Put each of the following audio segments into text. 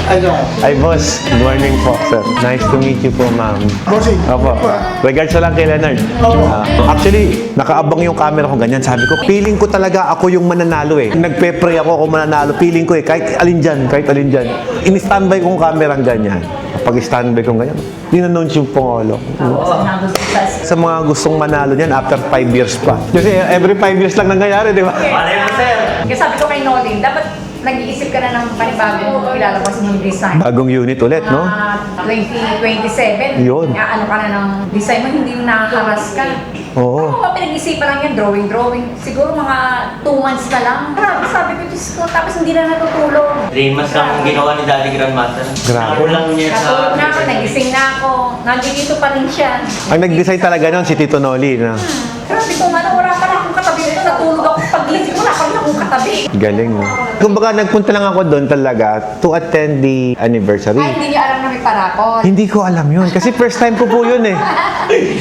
Ay, boss. Good morning po, sir. Nice to meet you po, ma'am. Bossing. Opo. Regards na lang kay Leonard. Actually, nakaabang yung camera ko ganyan. Sabi ko, feeling ko talaga ako yung mananalo eh. Nagpe-pray ako mananalo. Feeling ko eh, kahit alin dyan. In-standby kong camera ganyan. Pag standby kong ganyan, in-announce yung Pangolo. Sa mga gustong manalo niyan, after 5 years pa. Kasi every 5 years lang nangyayari, di ba? Kasi sabi ko kay Nolly, dapat nag-iisip ka na ng panibagong ilalabas ng design. Bagong unit ulit, no? 2027. Yun. Ano ka na ng design mo, hindi mo nakakaras ka. Oo. Ano ba pinag-isipan lang yan? Drawing. Siguro mga 2 months na lang. Grabe, sabi ko, Diyos ko, tapos hindi na natutulog. 3 months lang ang ginawa ni Daddy Grandmaster. Grabe. Nakulang niya sa... Natulog na ako, nagising na ako. Nandito pa rin siya. Ang nag-design talaga nun, si Tito Noli. Na. Grabe ko, wala pa na akong katabi. Natulog ako. Pag-gising ko, wala pa rin akong katabi. Galing, no? Kumbaga, nagpunta lang ako doon talaga to attend the anniversary. Ay, hindi niyo alam na may parakot. Hindi ko alam yun. Kasi first time ko po yun eh.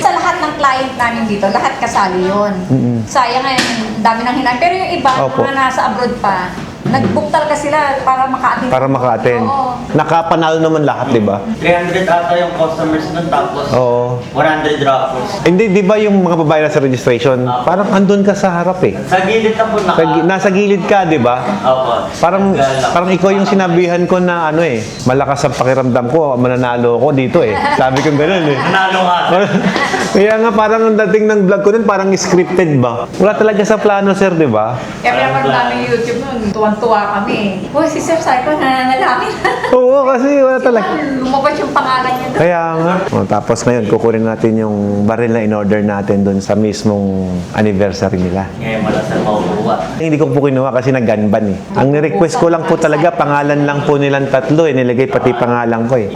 Sa lahat ng client namin dito, lahat kasali yun. Sayang ngayon, dami nang hinay. Pero yung iba, Opo. mga nasa abroad pa, nag-book talaga sila para maka-attend. Para maka-attend. Oo. Nakapanalo naman lahat, di ba? 300 ata yung customers nun, tapos Oo. 100 raffles. Hindi, di ba yung mga babae na sa registration, parang andun ka sa harap eh. Sa gilid na po Nasa gilid ka, di ba? Opo. Parang ikaw yung sinabihan ko na ano eh, malakas ang pakiramdam ko, mananalo ako dito eh. Sabi ko gano'n eh. Nanalo ka. Kaya nga parang ang dating ng vlog ko nun, parang scripted ba? Wala talaga sa plano, sir, di ba? Kaya pinapanood namin yung YouTube nun, tuwan-tuwa kami. Uy, si Sir Saiko, nananalangin. Oo, kasi wala talaga. Lumabas yung pangalan niya doon. Kaya nga. Tapos ngayon, kukunin natin yung baril na in-order natin doon sa mismong anniversary nila. Ngayon malasan mauuwa. Hindi ko po kinuha kasi nag-gunban eh. Ang ni-request ko lang po talaga, pangalan lang po nilang tatlo eh. Nilagay pati pangalan ko eh.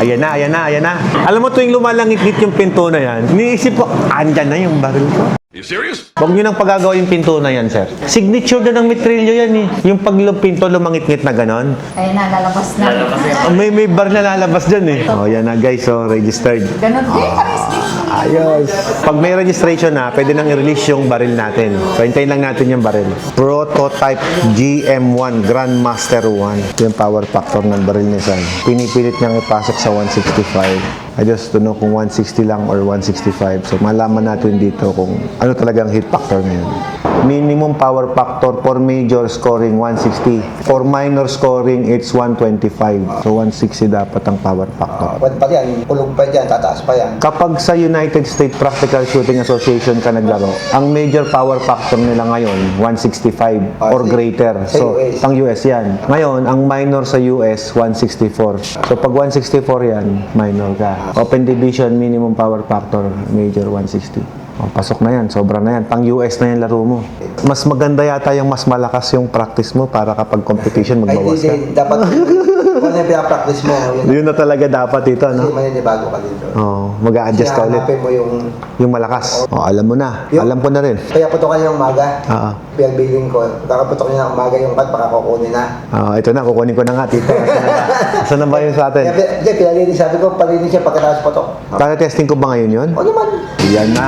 Ayan na. Alam mo tuwing lumalangit-ngit yung pinto na yan, iniisip ko, andyan na yung baril ko. You serious? Huwag nyo nang pagagawa yung pinto na yan, sir. Signature na ng Metrillo yan eh. Yung pinto lumangit-ngit na ganon. Ayun na, lalabas na. May bar na lalabas dyan eh. Oh, yan na guys, so registered. Ganon din, pares din. Ayos. Pag may registration na, pwede nang i-release yung baril natin. So, hintayin lang natin yung baril. Prototype GM1 Grandmaster 1. Ito yung power factor ng baril ni San. Pinipilit niyang ipasok sa 165. I just don't know kung 160 lang or 165. So, malaman natin dito kung ano talagang hit factor ngayon. Minimum power factor for major scoring 160. For minor scoring, it's 125. So, 160 dapat ang power factor. Pwede pa yan, kulog pa dyan, tataas pa yan. Kapag sa United States Practical Shooting Association ka naglaro, ang major power factor nila ngayon, 165 or greater. So, US. pang US yan. Ngayon, ang minor sa US, 164. So, pag 164 yan, minor ka. Open Division, minimum power factor, major 160. Oh, pasok na yan, sobra na yan. Pang US na yan laro mo. Mas maganda yata yung mas malakas yung practice mo para kapag competition Ay, magbawas ka. hindi, dapat kung ano yung pinapractice mo, Yun na talaga dapat ito, kasi no? maninibago ka dito. Oh, mag-a-adjust ka ulit. Hanapin mo Yung malakas. Oh, alam mo na. Alam ko na rin. kaya putok ka niya ng umaga. Oo. Billing ko, kakaputok niya ng umaga yung bat, baka kukunin na. Ito na, kukunin ko na nga, tito. Asan na ba yun sa atin? Hindi, pinalinis, sabi ko, palinis siya pagkatapos putok. Testing ko ba ngayon yun? O naman. Yan na,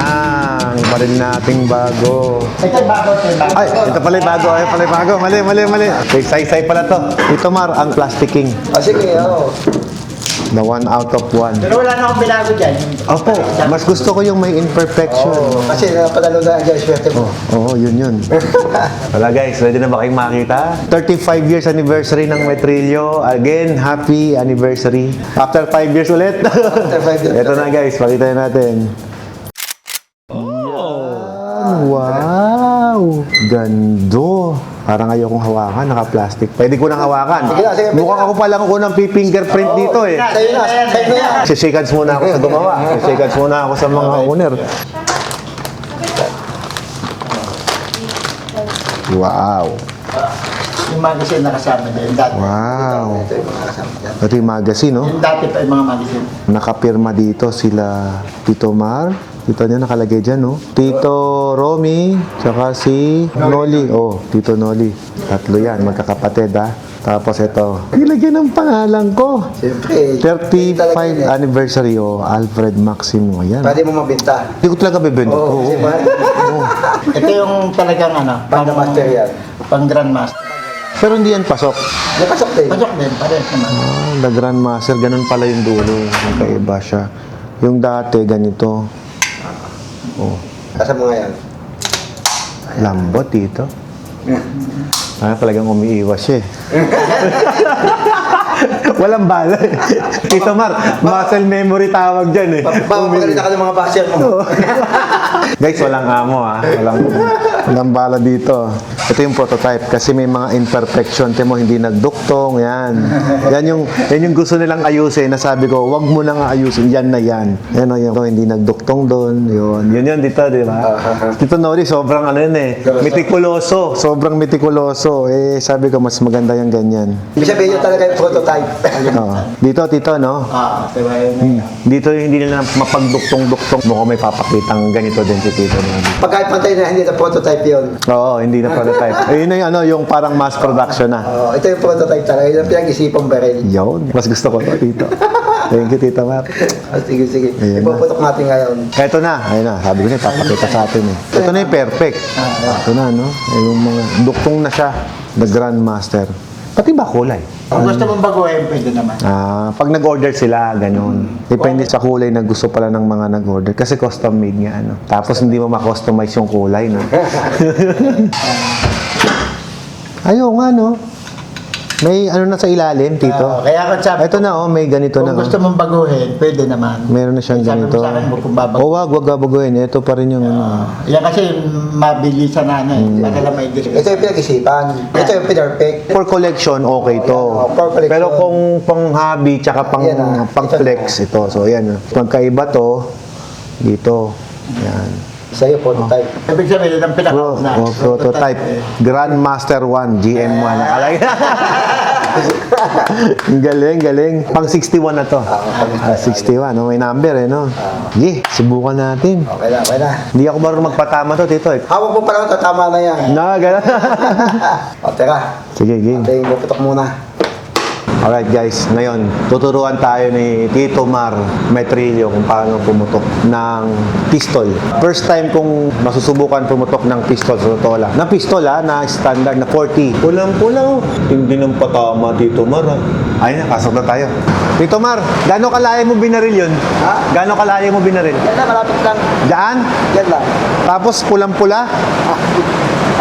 ang baril nating bago. Ito yung bago, Ay, ito pala yung bago. Ay, pala yung bago. Mali. Okay, say pala to. Ito, Mar, ang plasticking. Sige, oo. The 1 out of 1. Pero wala na akong binago dyan. Opo, mas gusto ko yung may imperfection. Kasi napadalo na dyan, swerte mo. Oo, yun. Wala guys, ready na ba kayong makita? 35 years anniversary ng Metrillo. Again, happy anniversary. After 5 years ulit. After 5 years. Ito na guys, pakita natin. Wow! Gando! Parang ayokong hawakan, naka-plastic. Pwede ko nang hawakan. Sige, Mukhang ako pa lang ako ng fingerprint dito eh. Sa'yo na yan. Shake hands muna ako sa gumawa. Shake hands muna ako sa mga owner. Wow! Yung magazine na kasama niya, yung dati. Wow! Ito yung mga kasama dyan. Ito yung magazine, no? Yung dati pa yung mga magazine. Nakapirma dito sila Tito Mar. Kita nyo nakalagay dyan, no? Tito Romy, tsaka si Noli. Oh, Tito Noli. Tatlo yan, magkakapatid, ha? Tapos ito, nilagyan ng pangalan ko. Siyempre. 35 anniversary, oh, Alfred Maximo. Yan. Pwede mo mabinta. Hindi ko talaga bibenta. Oo, kasi mahal. Ito yung talagang ano, Pang master yan. pang grandmaster. So, Pero hindi yan pasok. Napasok din. Pasok din, pares naman. The Grandmaster, ganun pala yung dulo. Magkaiba siya. Yung dati, ganito. Oh, Kasa mga yan. lambot dito. Talagang umiiwas siya eh. Walang bala eh. Tito Mar, muscle memory tawag dyan eh. Magaling ka ng mga basher mo. Guys, walang amo ha. Walang bala dito. Ito yung prototype kasi may mga imperfection. Timo, hindi nagduktong. Yan. Yan yung gusto nilang ayusin. Nasabi ko, wag mo nang ayusin. Yan na yan. Yan o yung hindi nagduktong doon. Yun dito, di ba? Tito Nori, sobrang ano yun eh. Metikuloso. Sobrang metikuloso. Eh, sabi ko, mas maganda yung ganyan. Ibig sabihin yun talaga yung prototype. Oo. Dito, tito, no? Diba yun? Dito hindi nila mapagduktong-duktong. Mukhang may papakitang ganito din si Tito Nori. Pagka pantay na hindi na prototype yun. Oo, hindi na prototype. Ayun na yung, yung parang mass production na. Ito yung prototype talaga. Yun ang pinag-isipang baril. Yun. Mas gusto ko to, Tito. Thank you, Tito Mar. Sige. Ayan na. Ipuputok natin ngayon. Ito na. Ayun na. Sabi ko na, papakita sa atin eh. Ito na yung perfect. Ito na, no? Yung mga duktong na siya. The Grandmaster. Pati ba kulay? Kung gusto mong baguhin, pwede naman. Pag nag-order sila, ganun. Depende sa kulay na gusto pala ng mga nag-order. Kasi custom made nga, ano. Tapos hindi mo ma-customize yung kulay, no? Ayaw nga, no? May ano na sa ilalim, Tito. Kaya ako sabi, Ito na, oh, may ganito kung na. gusto mong baguhin, pwede naman. Meron na siyang Sabi mo ganito. sa akin, kung babaguhin. Oh, wag babaguhin. Ito pa rin yung ano. Yan kasi mabilisan na ano eh. Para lang may Ito yung pinag-isipan. Ito yung perfect. For collection, okay to. For collection. Pero kung pang hobby, tsaka pang, Yan, pang flex, ito. So, yan. Magkaiba to, dito. Yan. Isa yung prototype. Ibig sabihin, ang pinaka na. Prototype. Grandmaster 1, GM1. Nakalagay. galing. Pang 61 na to. 61. No? May number eh, no? Subukan natin. Okay na. Hindi ako marunong magpatama to, Tito. Eh. Hawak mo pala, tatama na yan. Ganun. Teka. Sige, game. Ito yung puputok muna. Alright guys, ngayon tuturuan tayo ni Tito Mar Maitrillo kung paano pumutok ng pistol. First time kong masusubukan pumutok ng pistol sa totoo lang. Na pistol na standard na 40. Pulang-pulang. Hindi ng patama, Tito Mar. Ayun na, pasok na tayo. Tito Mar, gaano kalaya mo binaril yun? Ha? Gaano kalaya mo binaril? Yan na, malapit lang. Diyan? Yan lang. Tapos pulang-pula?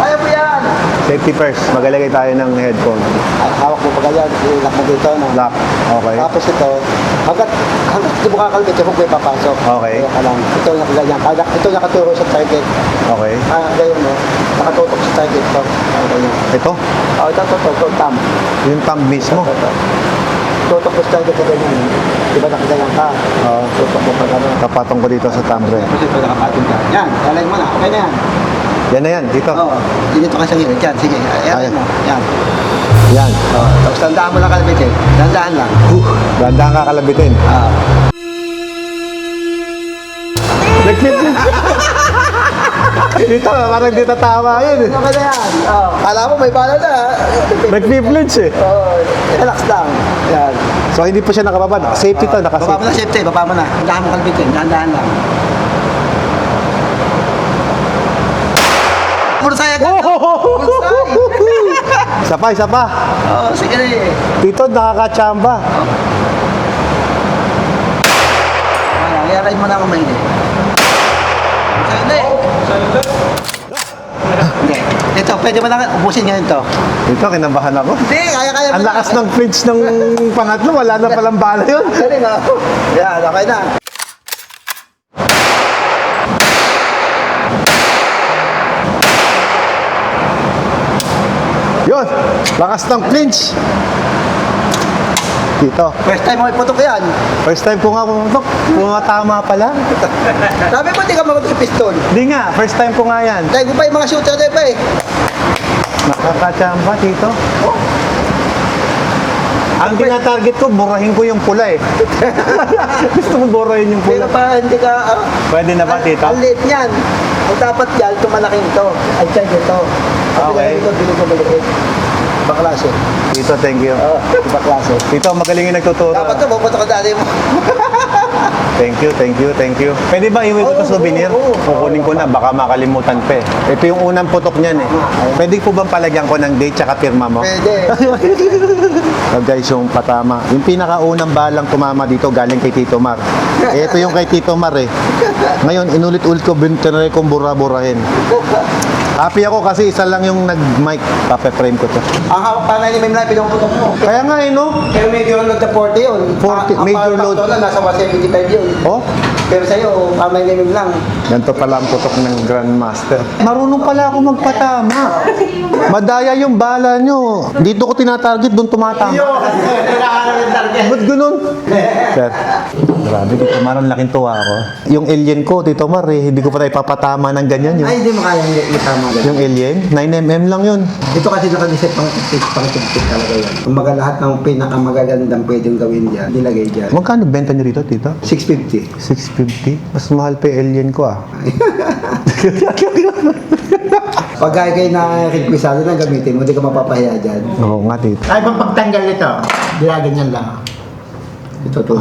Kaya mo yan. Safety first. Magalagay tayo ng headphone. Hawak mo pa ganyan. Ilak mo dito. No? Lock. Okay. Tapos ito, hanggat di mo kakalbit, yung may papasok. Okay. Kaya ka lang. Ito nakaganyan. Ito nakaturo sa target. Okay. Gayon mo. Nakatutok sa target to. Ganyan. Ito? Ito, thumb. Yung thumb mismo. Tutok mo sa target ka ganyan. Di ba nakaganyan ka? Oo. Tutok mo pa gano'n. Kapatong ko dito sa thumb drive. Tapos ito nakapatin ka. Yan, lalay mo na. Okay na yan. Yan na yan, dito. Oo. Dito ka sa gilid. Yan, sige. Ayan mo. Yan. Yan. Tapos tandaan mo lang kalbit eh. Tandaan lang. Ganda ang kakalabitin. Dito, parang di tatawa yun eh. Ano na yan? Kala mo may bala na. Nag-privilege eh. Relax lang. Yan. So, hindi pa siya nakababa. Safety to, Baba mo naka-safety. na safety. Baba mo na. Tandaan mo kalbit eh. Tandaan lang. Pursay agad. Pursay. Isa pa. Sige na eh. Tito, nakakachamba. Ayaray mo na ang maili. Hindi. Ito, pwede mo lang ubusin ngayon to. Dito, kinabahan ako. Hindi, kaya mo Ang na. lakas ng flinch ng pangatlo. Wala na palang bala yun. Galing ha. Yan, okay na. Yun, lakas ng flinch. Dito. First time mo iputok yan. First time ko nga pumutok. Pumatama pala. Sabi mo, hindi ka magutok sa pistol. Hindi nga, first time ko nga yan. Dahil ko pa yung mga shooter na pa eh. Nakakachamba, Tito. Ang tinatarget ko, burahin ko yung pula eh. Gusto mo burahin yung Pero pula? pa hindi ka... Pwede na ba, Tito? Ang liit niyan. Ang dapat yan, ito malaking to. Ay, check ito. Okay. Ito, bilog na maliit. Ibang klase. Tito, thank you. Ibang klase. Tito, magaling yung nagtuturo. Dapat to, puputok ka dali mo. Thank you, thank you, thank you. Pwede ba iwi ko ito souvenir? Kukunin ko na, baka makalimutan pa eh. Ito yung unang putok niyan eh. Pwede po bang palagyan ko ng date tsaka pirma mo? Pwede. So guys, yung patama. Yung pinakaunang balang tumama dito galing kay Tito Mar. Ito yung kay Tito Mar eh. Ngayon, inulit-ulit ko, tinry kong bura-burahin. Happy ako kasi isa lang yung nag-mic. Pape-frame ko to. Ang hawak pa na ni Mem na pinuputok mo. Kaya nga eh, no? Pero major load na 40 yun. 40, major load. Ang nasa 175 yun. Oh, Pero sa'yo, kamay ni Mem lang. ganito pala ang putok ng Grandmaster. Marunong pala ako magpatama. Madaya yung bala nyo. Dito ko tinatarget, doon tumatama. Ba't ganun? Sir, grabe, Tito Mar, ang laking tuwa ako. Yung alien ko, Tito Mar, eh, hindi ko pa tayo papatama ng ganyan yun. Ay, hindi mo kayang itama ganun. Yung alien, 9mm lang yun. Ito kasi nakadeset pang tugtog talaga yan. Kumbaga lahat ng pinakamagagandang pwedeng gawin dyan, nilagay dyan. Magkano benta nyo rito, Tito? 650. 650? Mas mahal pa yung alien ko ah. Pag kayo na requisado na gamitin mo, hindi ka mapapahiya dyan. Oo nga, Tito. Ay, pang pagtanggal nito. Ganyan lang. Ito to.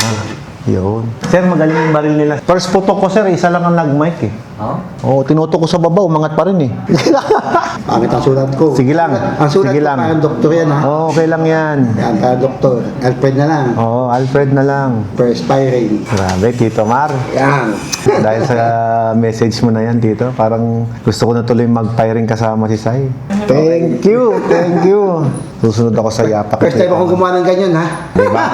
Yun. Sir, magaling yung baril nila. First putok ko, sir, isa lang ang nag-mic eh. Oo, tinutok ko sa baba, umangat pa rin eh. Pangit ang sulat ko. Sige lang. Ang sulat Sige ko lang. parang doktor yan ha. Oo, okay lang yan. Yan, parang doktor. Alfred na lang. Oo, Alfred na lang. Perspiring. Grabe, Tito Mar. Yan. Dahil sa message mo na yan, Tito, parang gusto ko na tuloy mag-firing kasama si Sai. Thank you, thank you. Susunod ako sa yapak. First time akong gumawa ng ganyan ha. Diba?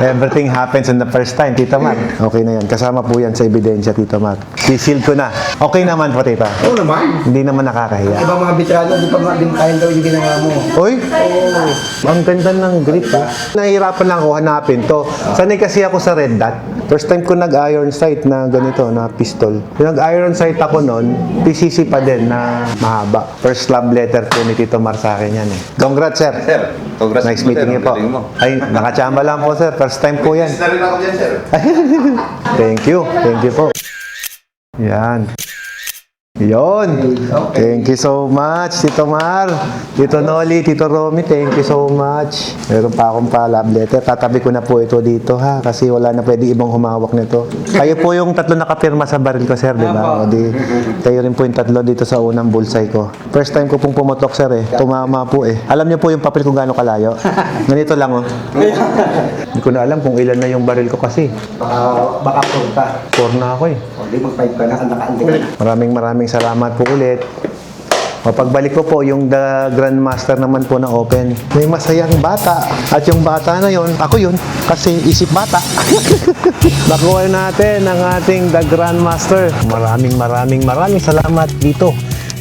Everything happens on the first time, Tito Mar. Okay na yan. Kasama po yan sa ebidensya, Tito Mar. Sisil ko na. Okay naman po, Tita. Oo naman. Hindi naman nakakahiya. Ibang mga bitrano, hindi pa din kayang gawin yung ginawa mo. Oy, ang ganda ng grip ha. Nahihirapan lang ako hanapin to. Sanay kasi ako sa red dot. First time ko nag-iron sight na ganito, na pistol. Yung nag-iron sight ako noon, PCC pa din na mahaba. First love letter po ni Tito Mar sa akin yan eh. Congrats, sir. Sir, congrats Nice po, meeting sir. niyo po. Galing mo. Ay, nakachamba lang po, sir. First time po yan. Na rin ako dyan, sir. Thank you. Thank you po. Yan. Yon. Thank you so much, Tito Mar. Tito Noli, Tito Romy, thank you so much. Meron pa akong love letter. Tatabi ko na po ito dito ha, kasi wala na pwede ibang humawak nito. Kayo po yung tatlo nakapirma sa baril ko, sir, di ba? O di, kayo rin po yung tatlo dito sa unang bullseye ko. First time ko pong pumutok, sir eh. Tumama po eh. Alam niyo po yung papel kung gaano kalayo? Ganito lang oh. Hindi ko na alam kung ilan na yung baril ko kasi. Baka punta. 4 na ako eh. O, di mag-5 ka na, nakaandik ka na. Maraming salamat po ulit. O pagbalik ko po, yung The Grandmaster naman po na open. May masayang bata. At yung bata na yon, ako yun. Kasi isip bata. Nakuha natin ang ating The Grandmaster. Maraming salamat dito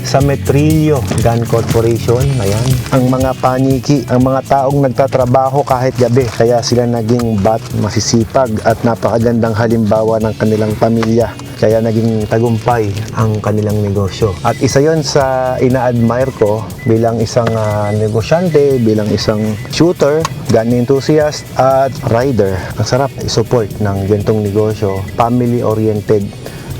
sa Metrillo Gun Corporation. Ayan. Ang mga paniki, ang mga taong nagtatrabaho kahit gabi. Kaya sila naging masisipag at napakagandang halimbawa ng kanilang pamilya. Kaya naging tagumpay ang kanilang negosyo. At isa yon sa ina-admire ko bilang isang negosyante, bilang isang shooter, gun enthusiast, at rider. Ang sarap i-support ng gantong negosyo, family-oriented.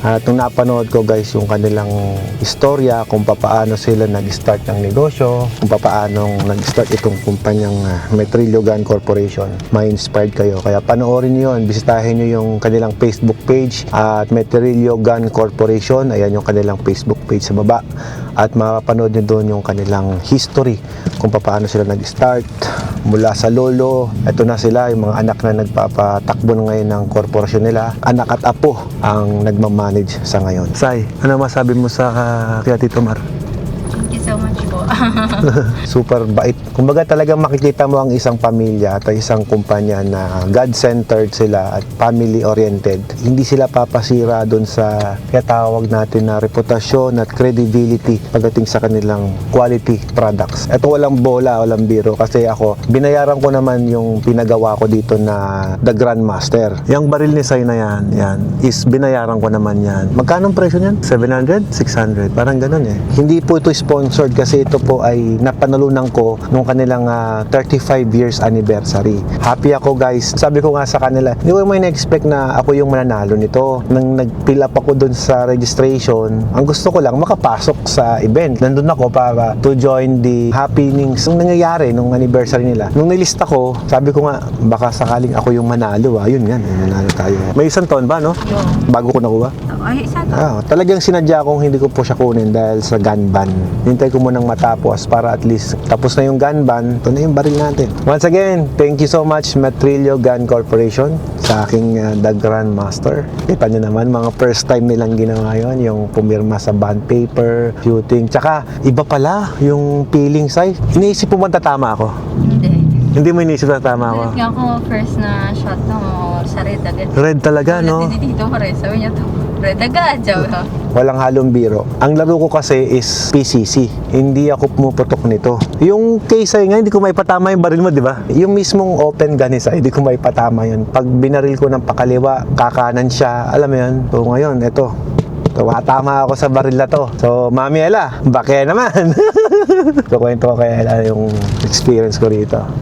At nung napanood ko guys yung kanilang istorya kung papaano sila nag-start ng negosyo, kung papaano nag-start itong kumpanyang Metrillo Gun Corporation, may inspired kayo. Kaya panoorin nyo yun, bisitahin nyo yung kanilang Facebook page at Metrillo Gun Corporation. Ayan yung kanilang Facebook page sa baba. At mapapanood nyo doon yung kanilang history kung papaano sila nag-start mula sa lolo. Ito na sila, yung mga anak na nagpapatakbo na ngayon ng korporasyon nila. Anak at apo ang nagmamanage sa ngayon. Sai, ano masabi mo sa kaya Tito Mar? Thank you so much po. Super bait. Kumbaga talagang makikita mo ang isang pamilya at isang kumpanya na God-centered sila at family-oriented. Hindi sila papasira doon sa kaya tawag natin na reputasyon at credibility pagdating sa kanilang quality products. Ito walang bola, walang biro kasi ako, binayaran ko naman yung pinagawa ko dito na The Grandmaster. Yung baril ni Sai na yan is binayaran ko naman yan. Magkano ang presyo niyan? 700? 600? Parang ganun eh. Hindi po ito sponsored kasi ito po ay napanalunan ko nung kanilang 35 years anniversary. Happy ako guys. Sabi ko nga sa kanila, hindi ko may na-expect na ako yung mananalo nito. Nang nag-fill up ako dun sa registration, ang gusto ko lang makapasok sa event. Nandun ako para to join the happenings nung nangyayari nung anniversary nila. Nung nilista ko, sabi ko nga, baka sakaling ako yung manalo. Yun nga, nanalo tayo. May isang taon ba, no? Bago ko nakuha. Ay, isa to. Talagang sinadya kong hindi ko po siya kunin dahil sa gun ban. Hintay ko munang matapos para at least tapos na yung gun ban, ito na yung baril natin. Once again, thank you so much Matrillo Gun Corporation sa aking The Grandmaster. Kita nyo naman, mga first time nilang ginawa yun, yung pumirma sa bond paper, shooting. Tsaka, iba pala yung feeling sa'y. Iniisip mo ba tatama ako? Hindi. Hindi mo iniisip na tama ako? Ulit nga ako first na shot no, sa red agad. Red talaga, no? Dito pa rin. Sabi niya to, red agad. Sabi ko. Walang halong biro. Ang laro ko kasi is PCC. Hindi ako pumuputok nito. Yung case ay nga, hindi ko maipatama yung baril mo, di ba? Yung mismong open gun is hindi ko maipatama yun. Pag binaril ko ng pakaliwa, kakanan siya. Alam mo yun? So ngayon, ito. Tumatama ako sa baril na to. So, Mami Ella, bakya naman. So, kwento ko kay Ella yung experience ko rito.